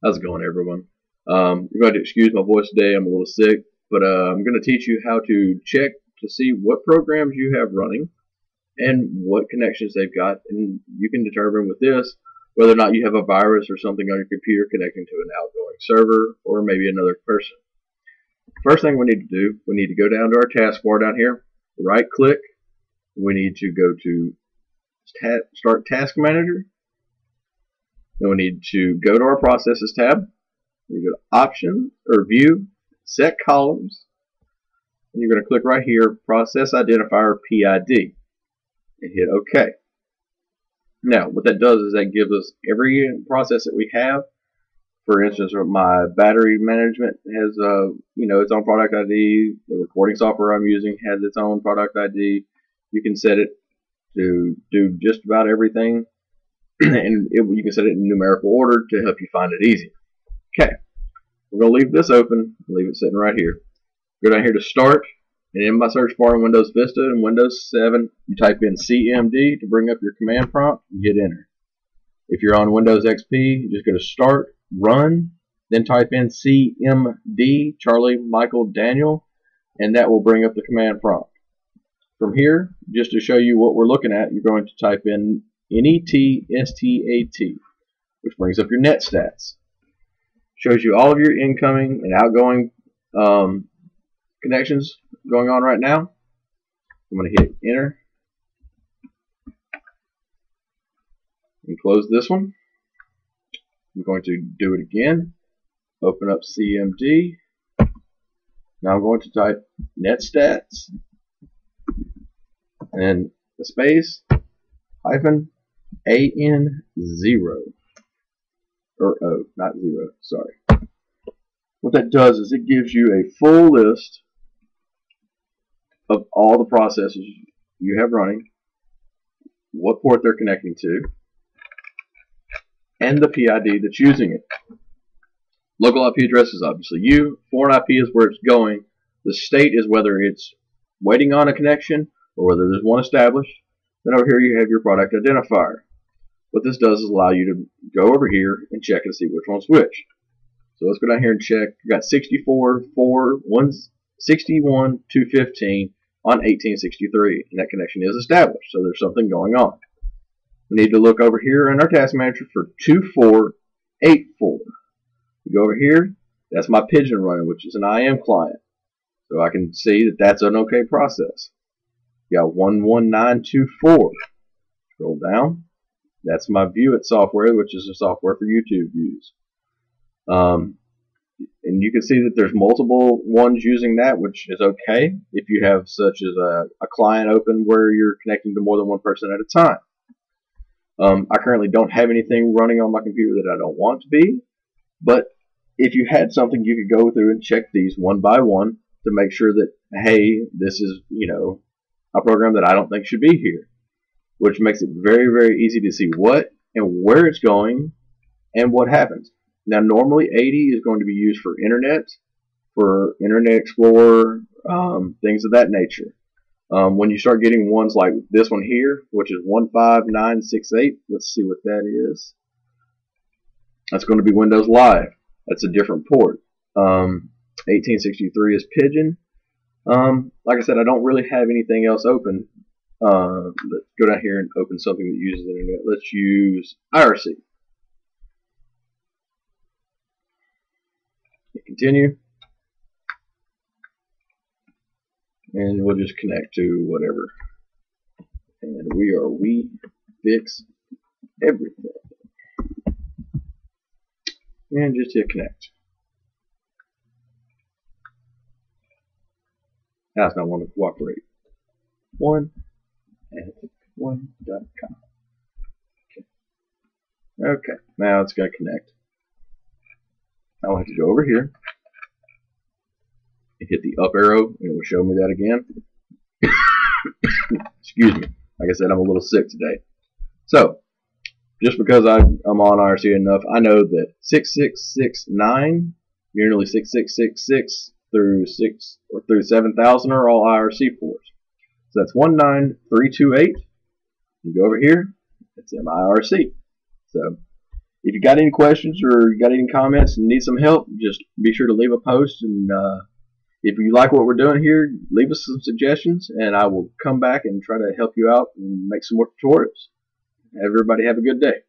How's it going, everyone? You're going to excuse my voice today. I'm a little sick, but I'm going to teach you how to check to see what programs you have running and what connections they've got, and you can determine with this whether or not you have a virus or something on your computer connecting to an outgoing server or maybe another person. First thing we need to do, we need to go down to our taskbar down here, right click. We need to go to Start Task Manager. Then we need to go to our Processes tab. You go to Options or View, Set Columns, and you're going to click right here, Process Identifier PID, and hit OK. Now, what that does is that gives us every process that we have. For instance, my battery management has its own product ID. The recording software I'm using has its own product ID. You can set it to do just about everything, and you can set it in numerical order to help you find it easy. Okay, we're going to leave this open, leave it sitting right here. Go down here to Start, and in my search bar in Windows Vista and Windows 7, you type in CMD to bring up your command prompt and hit Enter. If you're on Windows XP, you just go to Start, Run, then type in CMD, Charlie, Michael, Daniel, and that will bring up the command prompt. From here, just to show you what we're looking at, you're going to type in NETSTAT, which brings up your net stats. Shows you all of your incoming and outgoing connections going on right now. I'm going to hit Enter and close this one. I'm going to do it again. Open up CMD. Now I'm going to type netstats and the space hyphen AN0 or O, not 0, sorry. What that does is it gives you a full list of all the processes you have running, what port they're connecting to, and the PID that's using it. Local IP address is obviously you. Foreign IP is where it's going. The state is whether it's waiting on a connection or whether there's one established. Then over here you have your product identifier. What this does is allow you to go over here and check and see which one's which. So let's go down here and check. We've got 61,215 on 1863, and that connection is established, so there's something going on. We need to look over here in our task manager for 2484. You go over here, that's my pigeon running, which is an IM client. So I can see that that's an OK process. You got 11924. Scroll down. That's my View It software, which is a software for YouTube views. And you can see that there's multiple ones using that, which is okay if you have such as a client open where you're connecting to more than one person at a time. I currently don't have anything running on my computer that I don't want to be, but if you had something, you could go through and check these one by one to make sure that, hey, this is, a program that I don't think should be here, which makes it very, very easy to see what and where it's going and what happens. Now, normally 80 is going to be used for Internet Explorer, things of that nature. When you start getting ones like this one here, which is 15968, let's see what that is. That's going to be Windows Live. That's a different port. 1863 is Pigeon. Like I said, I don't really have anything else open. Let's go down here and open something that uses the Internet. Let's use IRC. Hit continue. And we'll just connect to whatever. And we fix everything. And just hit connect. Now it's not want to cooperate. One.com. Okay, now it's going to connect. Now I have to go over here and hit the up arrow, and it will show me that again. Excuse me. Like I said, I'm a little sick today. So, just because I'm on IRC enough, I know that 6669, nearly 6666 through 7000 are all IRC ports. So that's 19328. You go over here, it's MIRC. So if you got any questions or you got any comments and need some help, just be sure to leave a post. And if you like what we're doing here, leave us some suggestions, and I will come back and try to help you out and make some more tutorials. Everybody have a good day.